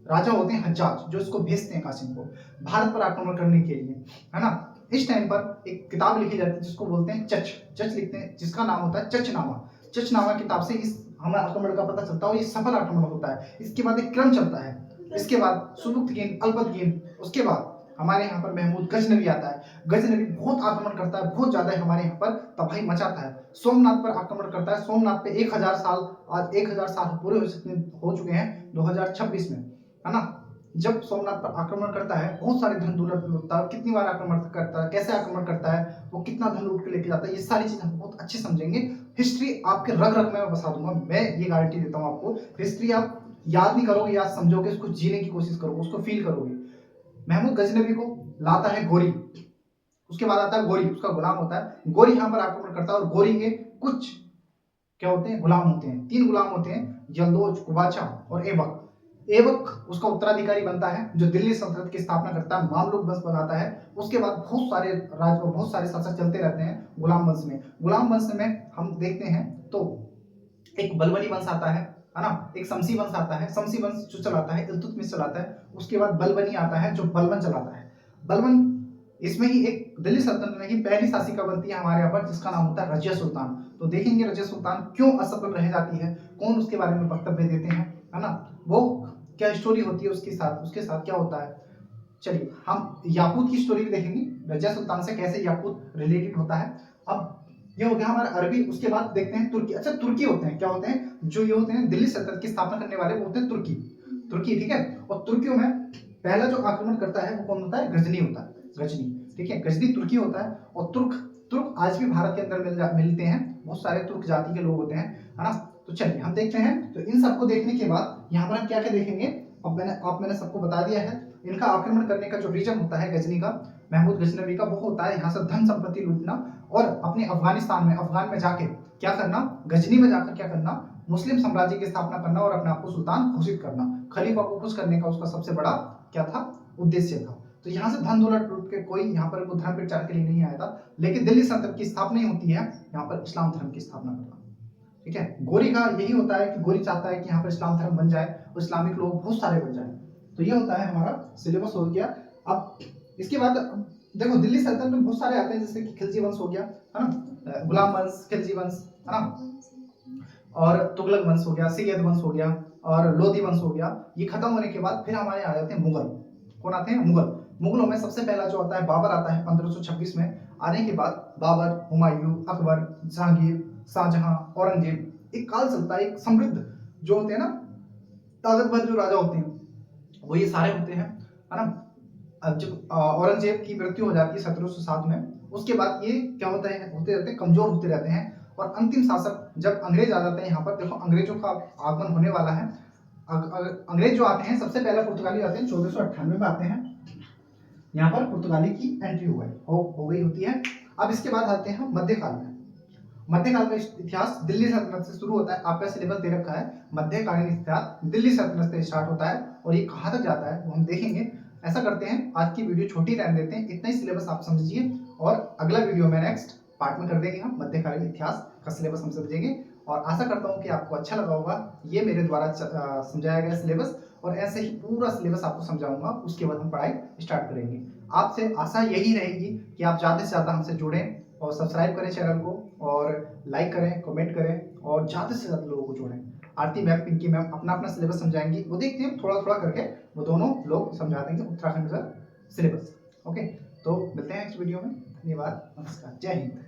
राजा होते हैं हज्जाज, जो इसको भेजते हैं कासिम को भारत पर आक्रमण करने के लिए, है ना। इस टाइम पर एक किताब लिखी जाती है जिसको बोलते हैं चच लिखते हैं, जिसका नाम होता है चचनामा किताब से इस हमारे आक्रमण का पता चलता है, और ये सफल आक्रमण होता है। इसके बाद एक क्रम चलता है, इसके बाद सुबुक्तगीन, अल्पतगीन, उसके बाद हमारे यहाँ पर महमूद गजनवी आता है। गजनवी बहुत आक्रमण करता है, बहुत ज्यादा हमारे यहाँ पर तबाही मचाता है। सोमनाथ पर आक्रमण करता है, सोमनाथ पे 1000 साल, आज 1000 साल पूरे हो चुके हैं 2026 में, है ना। जब सोमनाथ पर आक्रमण करता है, बहुत सारे धन दौलत लूटता है, कितनी बार आक्रमण करता है, कैसे आक्रमण करता है, वो कितना धन लूट के लेके जाता है, ये सारी चीजें हम बहुत अच्छे समझेंगे। हिस्ट्री आपके रग रग में बसा दूंगा, मैं ये गारंटी देता हूँ आपको। हिस्ट्री आप याद नहीं करोगे, याद समझोगे, उसको जीने की कोशिश करोगे, उसको फील करोगे। महमूद गजनवी को लाता है गोरी, उसके बाद आता है गोरी, उसका गुलाम होता है। गोरी यहाँ पर आक्रमण करता है, और गोरी के कुछ क्या होते हैं, गुलाम होते हैं, 3 गुलाम होते हैं, यल्दोज, कुबाचा और ऐबक। ऐबक उसका उत्तराधिकारी बनता है, जो दिल्ली सल्तनत की स्थापना करता है, मामलुक वंश बनाता है। उसके बाद बहुत सारे शासक चलते रहते हैं गुलाम वंश में। गुलाम वंश में हम देखते हैं तो एक बलबनी वंश आता है ना, एक शमसी वंश आता है, शमसी वंश जो चलाता है इल्तुतमिश चलाता है। उसके बाद बलबनी आता है जो बलबन चलाता है। बलबन, इसमें ही एक दिल्ली सल्तनत में ही पहली शासिका बनती है हमारे यहाँ पर, जिसका नाम होता है रजिया सुल्तान। तो देखेंगे रजिया सुल्तान क्यों असफल रह जाती है, कौन उसके बारे में वक्तव्य देते हैं, है ना, वो क्या स्टोरी होती है उसके साथ क्या होता है। चलिए, हम याकूत की स्टोरी भी देखेंगे, रजिया सुल्तान से कैसे याकूत रिलेटेड होता है। अब ये हो गया हमारा अरबी। उसके बाद देखते हैं तुर्की। अच्छा, तुर्की होते हैं, क्या होते हैं, जो ये होते हैं दिल्ली सल्तनत की स्थापना करने वाले, वो होते हैं तुर्की, ठीक है। और तुर्कियों में पहला जो आक्रमण करता है वो कौन होता है, गजनी होता है, गजनी, ठीक है, गजनी तुर्की होता है। और तुर्क आज भी भारत के अंदर मिलते हैं, बहुत सारे तुर्क जाति के लोग होते हैं, है ना। तो चलिए हम देखते हैं। तो इन सबको देखने के बाद यहाँ पर हम क्या क्या देखेंगे, अब मैंने सबको बता दिया है। इनका आक्रमण करने का जो रीजन होता है गजनी का, महमूद गजनवी का, वो होता है यहाँ से धन संपत्ति लूटना, और अपने अफगान में जाके क्या करना, गजनी में जाकर क्या करना, मुस्लिम साम्राज्य की स्थापना करना और अपने आप को सुल्तान घोषित करना। खलीफा को खुश करने का उसका सबसे बड़ा क्या था, उद्देश्य था। तो यहाँ से धन दौलत लूट के कोई यहाँ पर धर्म प्रचार के लिए नहीं आया था, लेकिन दिल्ली सल्तनत की स्थापना ही होती है यहाँ पर इस्लाम धर्म की स्थापना करना, ठीक है। गोरी का यही होता है कि गोरी चाहता है कि यहाँ पर इस्लाम धर्म बन जाए और इस्लामिक लोग बहुत सारे बन जाए। तो ये होता है हमारा सिलेबस हो गया। अब इसके बाद देखो, दिल्ली सल्तनत में बहुत सारे आते हैं, जैसे कि खिलजी वंश हो गया, है ना, गुलाम वंश, खिलजी वंश, है ना, और तुगलक वंश हो गया, सैयद वंश हो गया, और लोधी वंश हो गया, ये खत्म होने के बाद फिर हमारे आ जाते हैं मुगल। कौन आते हैं? मुगल। मुगलों में सबसे पहला जो आता है बाबर आता है 1526 में। आने के बाद बाबर, हुमायूं, अकबर, जहांगीर, शाहजहां, औरंगजेब, एक काल चलता है, एक समृद्ध जो होते हैं ना ताकतवर जो राजा होते हैं वो ये सारे होते हैं, है ना। अब जब औरंगजेब की मृत्यु हो जाती है 1707 में, उसके बाद ये क्या होता है, होते रहते हैं, कमजोर होते रहते हैं। और अंतिम शासक जब अंग्रेज आ जाते हैं यहाँ पर, देखो अंग्रेजों का आगमन होने वाला है। अंग्रेज जो आते हैं सबसे पहले पुर्तगाली आते हैं 1498 में आते हैं। यहाँ पर पुर्तगाली की एंट्री हो गई होती है। अब इसके बाद आते हैं मध्यकाल में। मध्यकाल का इतिहास दिल्ली सल्तनत से शुरू होता है। आपका सिलेबस दे रखा है, मध्यकालीन इतिहास दिल्ली सल्तनत से स्टार्ट होता है और ये कहाँ तक जाता है वो हम देखेंगे। ऐसा करते हैं, आज की वीडियो छोटी रहने देते हैं, इतना ही सिलेबस आप समझिए और अगला वीडियो में नेक्स्ट पार्ट में कर देंगे हम मध्यकालीन इतिहास का सिलेबस हम समझेंगे। और आशा करता हूँ कि आपको अच्छा लगा होगा ये मेरे द्वारा समझाया गया सिलेबस, और ऐसे ही पूरा सिलेबस आपको समझाऊंगा, उसके बाद हम पढ़ाई स्टार्ट करेंगे। आपसे आशा यही रहेगी कि आप ज़्यादा से ज़्यादा हमसे जुड़ें और सब्सक्राइब करें चैनल को, और लाइक करें, कमेंट करें, और ज़्यादा से ज़्यादा लोगों को जोड़ें। आरती मैम, पिंकी मैम अपना अपना सिलेबस समझाएंगी, वो देखते हैं थोड़ा थोड़ा करके वो दोनों लोग समझा देंगे उत्तराखंड का सिलेबस। ओके, तो मिलते हैं नेक्स्ट वीडियो में। धन्यवाद, नमस्कार, जय हिंद।